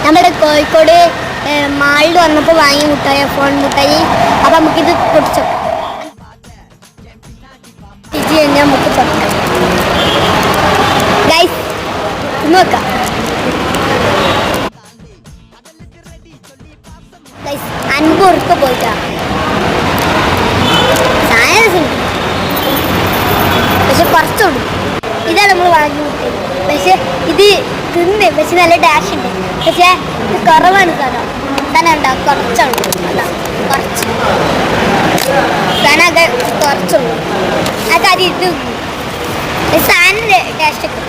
നമ്മുടെ കോഴിക്കോട് മാളിൽ വന്നപ്പോൾ വാങ്ങിയ മുട്ടായി ഫോൺ മുട്ടായി. അപ്പം നമുക്കിത് പൊടിച്ചോ ഞാൻ മുട്ടിച്ചോ ഗൈസ് നോക്കാം. ഗൈസ് 50 ഉറുപ്പിക പോയിട്ടാ സാധനം, പക്ഷെ കുറച്ചുള്ളൂ. ഇതാണ് നമ്മൾ വാങ്ങി മുട്ടായി. പക്ഷെ ഇത് തിന്ന് പക്ഷെ നല്ല ഡാഷ് ഉണ്ട്. പക്ഷേ ഇത് കുറവാണ് സാധനം. സാധനം ഉണ്ടാവും കുറച്ചുള്ളൂ. അതാ കുറച്ച് സാധനം കുറച്ചുള്ളൂ. അത് ഇത് സാധനം ടേസ്റ്റ് ഒക്കെ